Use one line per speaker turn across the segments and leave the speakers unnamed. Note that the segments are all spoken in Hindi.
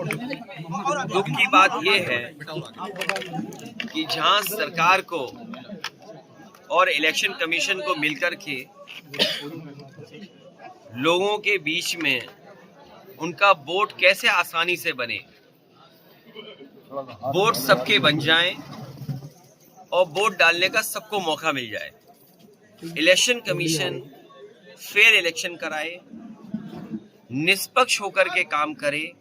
दुख की बात यह है कि जहां सरकार को और इलेक्शन कमीशन को मिलकर के लोगों के बीच में उनका वोट कैसे आसानी से बने, वोट सबके बन जाएं और वोट डालने का सबको मौका मिल जाए। इलेक्शन कमीशन फेयर इलेक्शन कराए, निष्पक्ष होकर के काम करे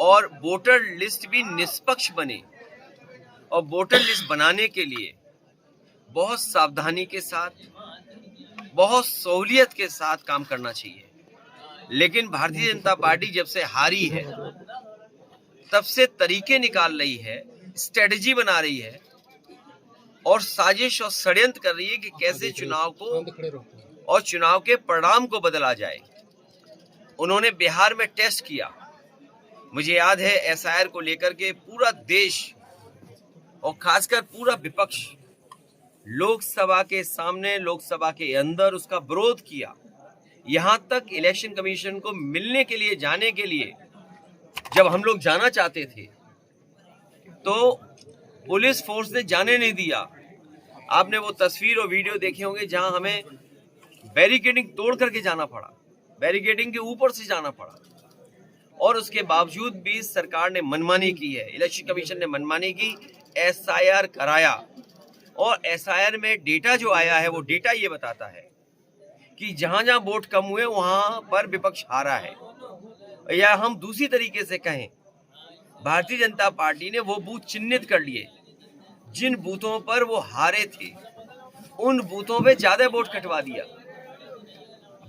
और वोटर लिस्ट भी निष्पक्ष बने। और वोटर लिस्ट बनाने के लिए बहुत सावधानी के साथ, बहुत सहूलियत के साथ काम करना चाहिए। लेकिन भारतीय जनता पार्टी जब से हारी है तब से तरीके निकाल रही है, स्ट्रेटजी बना रही है और साजिश और षड्यंत्र कर रही है कि कैसे चुनाव को और चुनाव के परिणाम को बदला जाए। उन्होंने बिहार में टेस्ट किया, मुझे याद है एसआईआर को लेकर के पूरा देश और खासकर पूरा विपक्ष लोकसभा के सामने, लोकसभा के अंदर उसका विरोध किया। यहां तक इलेक्शन कमीशन को मिलने के लिए, जाने के लिए जब हम लोग जाना चाहते थे तो पुलिस फोर्स ने जाने नहीं दिया। आपने वो तस्वीर और वीडियो देखे होंगे जहां हमें बैरिकेडिंग तोड़ करके जाना पड़ा, बैरिकेडिंग के ऊपर से जाना पड़ा। और उसके बावजूद भी सरकार ने मनमानी की है, इलेक्शन कमीशन ने मनमानी की, एसआईआर कराया। और एसआईआर में डेटा जो आया है वो डेटा ये बताता है कि जहां जहां वोट कम हुए वहां पर विपक्ष हारा है। या हम दूसरी तरीके से कहें, भारतीय जनता पार्टी ने वो बूथ चिन्हित कर लिए जिन बूथों पर वो हारे थे, उन बूथों पे ज्यादा वोट कटवा दिया।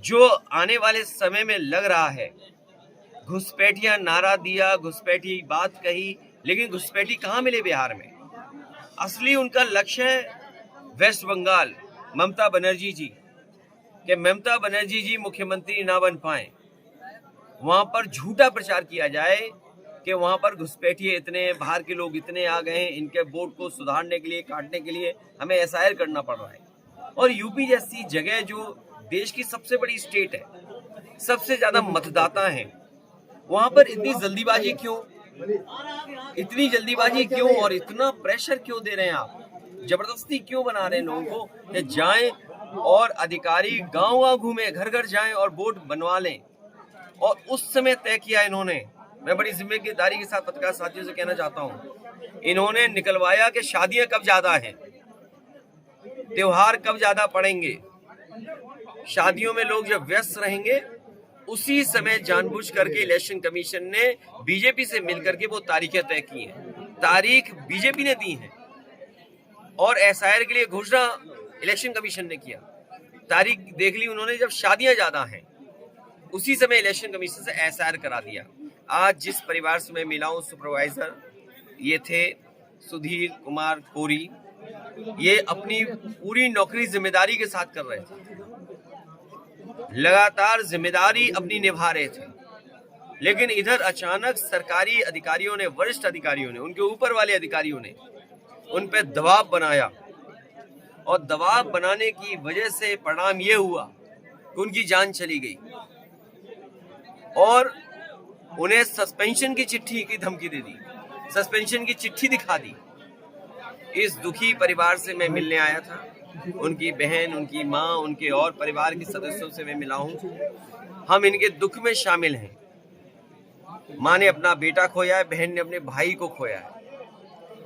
जो आने वाले समय में लग रहा है, घुसपैठिया नारा दिया, घुसपैठी बात कही, लेकिन घुसपैठी कहाँ मिले बिहार में? असली उनका लक्ष्य है वेस्ट बंगाल, ममता बनर्जी जी, कि ममता बनर्जी जी मुख्यमंत्री ना बन पाए। वहां पर झूठा प्रचार किया जाए कि वहां पर घुसपैठिए इतने, बाहर के लोग इतने आ गए हैं, इनके वोट को सुधारने के लिए, काटने के लिए हमें एसआईआर करना पड़ रहा है। और यूपी जैसी जगह जो देश की सबसे बड़ी स्टेट है, सबसे ज्यादा मतदाता हैं, वहां पर इतनी जल्दीबाजी क्यों, इतनी जल्दीबाजी क्यों और इतना प्रेशर क्यों दे रहे हैं आप? जबरदस्ती क्यों बना रहे हैं लोगों को कि जाएं और अधिकारी गांव-गांव घूमे, घर घर जाएं और वोट बनवा लें? और उस समय तय किया इन्होंने, मैं बड़ी जिम्मेदारी के साथ पत्रकार साथियों से कहना चाहता हूं, इन्होंने निकलवाया कि शादियां कब ज्यादा हैं, त्योहार कब ज्यादा पड़ेंगे, शादियों में लोग जब व्यस्त रहेंगे उसी समय जानबूझ करके इलेक्शन कमीशन ने बीजेपी से मिलकर के वो तारीखें तय की हैं। तारीख बीजेपी ने दी है और एसआईआर के लिए घोषणा इलेक्शन कमीशन ने किया। तारीख देख ली उन्होंने जब शादियां ज्यादा हैं, उसी समय इलेक्शन कमीशन से एसआईआर करा दिया। आज जिस परिवार से मैं मिला हूं, सुपरवाइजर ये थे सुधीर कुमार कोरी, ये अपनी पूरी नौकरी जिम्मेदारी के साथ कर रहे थे, लगातार जिम्मेदारी अपनी निभा रहे थे। लेकिन इधर अचानक सरकारी अधिकारियों ने, वरिष्ठ अधिकारियों ने, उनके ऊपर वाले अधिकारियों ने उन पे दबाव बनाया और दबाव बनाने की वजह से परिणाम ये हुआ कि उनकी जान चली गई और उन्हें सस्पेंशन की चिट्ठी की धमकी दे दी, सस्पेंशन की चिट्ठी दिखा दी। इस दुखी परिवार से मैं मिलने आया था, उनकी बहन, उनकी माँ, उनके और परिवार के सदस्यों से मैं मिला हूँ। हम इनके दुख में शामिल हैं। माँ ने अपना बेटा खोया है, बहन ने अपने भाई को खोया है,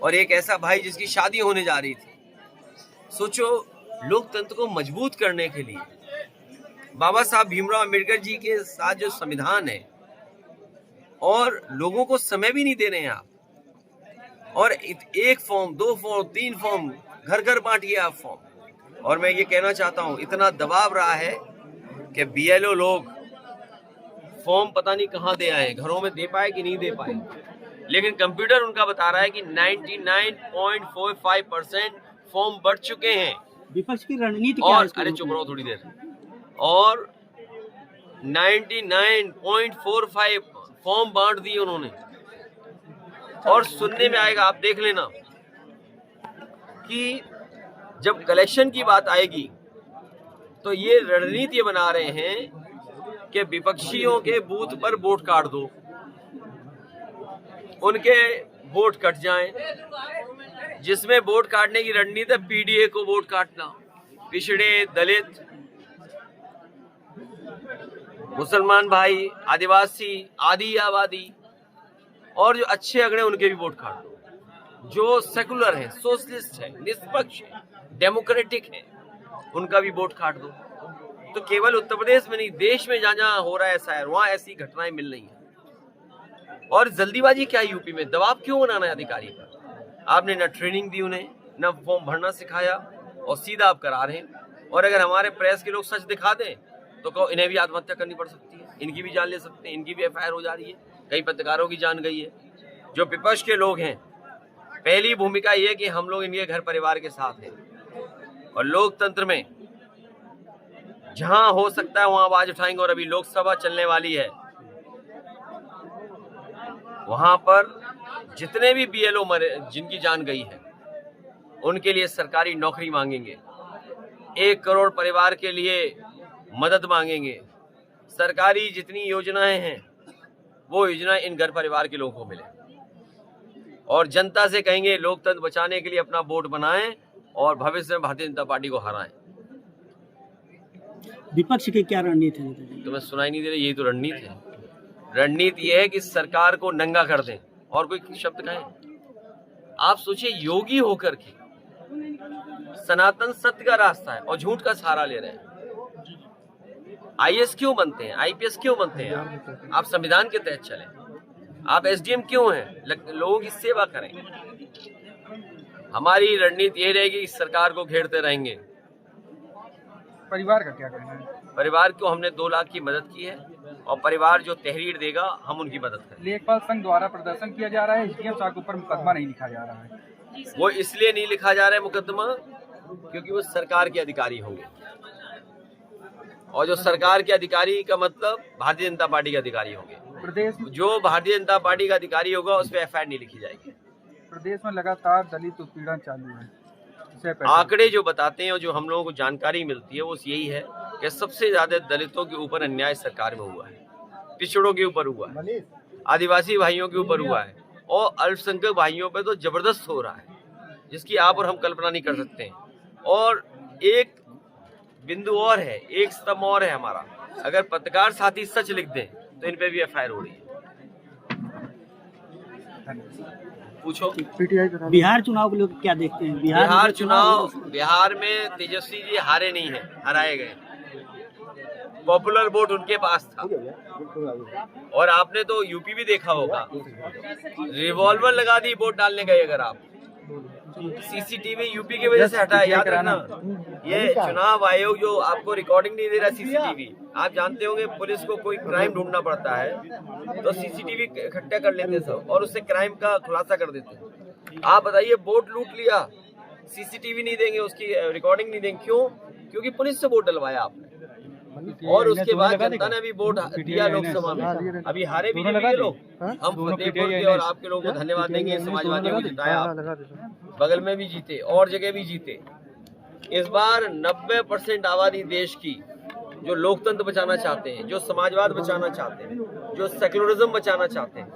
और एक ऐसा भाई जिसकी शादी होने जा रही थी। सोचो, लोकतंत्र को मजबूत करने के लिए बाबा साहब भीमराव अम्बेडकर जी के साथ जो संविधान है, और लोगों को समय भी नहीं दे रहे हैं आप, और एक फॉर्म, 2 फॉर्म, 3 फॉर्म घर घर बांटिए आप फॉर्म। और मैं ये कहना चाहता हूँ, इतना दबाव रहा है कि बीएलओ लोग फॉर्म पता नहीं कहाँ दे आए, घरों में दे पाए कि नहीं दे पाए, लेकिन कंप्यूटर उनका बता रहा है कि 99.45% फॉर्म बढ़ चुके हैं।
विपक्ष की रणनीति
क्या है? अरे चुप रहो थोड़ी देर। और 99.45 फॉर्म बांट दिए उन्होंने। और सुनने में आएगा, आप देख लेना, कि जब कलेक्शन की बात आएगी तो ये रणनीति बना रहे हैं कि विपक्षियों के बूथ पर वोट काट दो। उनके वोट कट जाएं। जिसमें वोट काटने की रणनीति है पीडीए को वोट काटना, पिछड़े, दलित, मुसलमान भाई, आदिवासी, आदि आबादी और जो अच्छे अगड़े उनके भी वोट काट दो। जो सेकुलर हैं, सोशलिस्ट हैं, निष्पक्ष हैं, डेमोक्रेटिक हैं, उनका भी वोट काट दो। तो केवल उत्तर प्रदेश में नहीं, देश में जहां जहां हो रहा है ऐसा है, वहां ऐसी घटनाएं मिल रही हैं। और जल्दीबाजी क्या यूपी में, दबाव क्यों बनाना है अधिकारी पर? आपने न ट्रेनिंग दी उन्हें, न फॉर्म भरना सिखाया और सीधा आप करा रहे हैं। और अगर हमारे प्रेस के लोग सच दिखा दें तो कहो इन्हें भी आत्महत्या करनी पड़ सकती है, इनकी भी जान ले सकते हैं, इनकी भी एफआईआर हो जा रही है, कई पत्रकारों की जान गई है। जो विपक्ष के लोग हैं, पहली भूमिका ये है कि हम लोग इनके घर परिवार के साथ हैं और लोकतंत्र में जहां हो सकता है वहां आवाज उठाएंगे। और अभी लोकसभा चलने वाली है, वहां पर जितने भी बीएलओ मरे, जिनकी जान गई है, उनके लिए सरकारी नौकरी मांगेंगे, 1 करोड़ परिवार के लिए मदद मांगेंगे। सरकारी जितनी योजनाएं हैं वो योजना इन घर परिवार के लोगों को मिले और जनता से कहेंगे लोकतंत्र बचाने के लिए अपना वोट बनाएं और भविष्य में भारतीय जनता पार्टी को हराएं।
विपक्ष की क्या रणनीति है?
तुम्हें सुनाई नहीं दे रही? यही तो रणनीति है। रणनीति यह है कि सरकार को नंगा कर दें और कोई शब्द कहें। आप सोचिए, योगी होकर के सनातन सत्य का रास्ता है और झूठ का सहारा ले रहे हैं। आईएएस क्यों बनते हैं, आईपीएस क्यों बनते हैं? आप संविधान के तहत चलें। आप एसडीएम क्यों हैं? लोगों की सेवा करें। हमारी रणनीति ये रहेगी कि सरकार को घेरते रहेंगे।
परिवार का क्या कहना है?
परिवार को हमने 2 लाख की मदद की है और परिवार जो तहरीर देगा हम उनकी मदद करेंगे।
लेखपाल संघ द्वारा प्रदर्शन किया जा रहा है, एसडीएम साहब के ऊपर मुकदमा नहीं लिखा जा रहा है।
वो इसलिए नहीं लिखा जा रहा है मुकदमा क्योंकि वो सरकार के अधिकारी होंगे और जो सरकार के अधिकारी का मतलब भारतीय जनता पार्टी के अधिकारी होंगे।
प्रदेश
जो भारतीय जनता पार्टी का अधिकारी होगा उस पर एफआईआर नहीं लिखी जाएगी।
प्रदेश में लगातार दलित उत्पीड़न चालू है।
आंकड़े जो बताते हैं और जो हम लोगों को जानकारी मिलती है वो यही है कि सबसे ज्यादा दलितों के ऊपर अन्याय सरकार में हुआ है, पिछड़ों के ऊपर हुआ है, आदिवासी भाइयों के ऊपर हुआ है और अल्पसंख्यक भाइयों पे तो जबरदस्त हो रहा है, जिसकी आप और हम कल्पना नहीं कर सकते हैं। और एक बिंदु और है, एक स्तंभ और है हमारा, अगर पत्रकार साथी सच लिख दें तो इन पे भी एफआईआर हो रही है। पूछो।
बिहार चुनाव को लोग क्या देखते हैं?
बिहार में तेजस्वी जी हारे नहीं है, हराए गए। पॉपुलर वोट उनके पास था। और आपने तो यूपी भी देखा होगा, रिवॉल्वर लगा दी वोट डालने गए। अगर आप सीसीटीवी यूपी की वजह से हटाया, याद रखना। ये चुनाव आयोग जो आपको रिकॉर्डिंग नहीं दे रहा सीसीटीवी, आप जानते होंगे पुलिस को कोई क्राइम ढूंढना पड़ता है तो सीसीटीवी इकट्ठा कर लेते सब और उससे क्राइम का खुलासा कर देते। आप बताइए, वोट लूट लिया, सीसीटीवी नहीं देंगे, उसकी रिकॉर्डिंग नहीं देंगे, क्यों? क्योंकि पुलिस से वोट डलवाया आपने और उसके बाद जनता ने भी वोट दिया लोकसभा में। अभी हारे बीजेपी के लोग, हम फतेहपुर के और आपके लोगों को धन्यवाद देंगे, समाजवादियों को जिताया, बगल में भी जीते और जगह भी जीते। इस बार 90% आबादी देश की जो लोकतंत्र बचाना चाहते हैं, जो समाजवाद बचाना चाहते हैं, जो सेक्युलरिज्म बचाना चाहते हैं,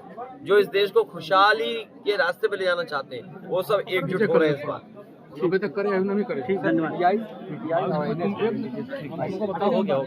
जो इस देश को खुशहाली के रास्ते पे ले जाना चाहते हैं, वो सब एकजुट हो रहे हैं इस बार।
धन्यवाद।
हो गया।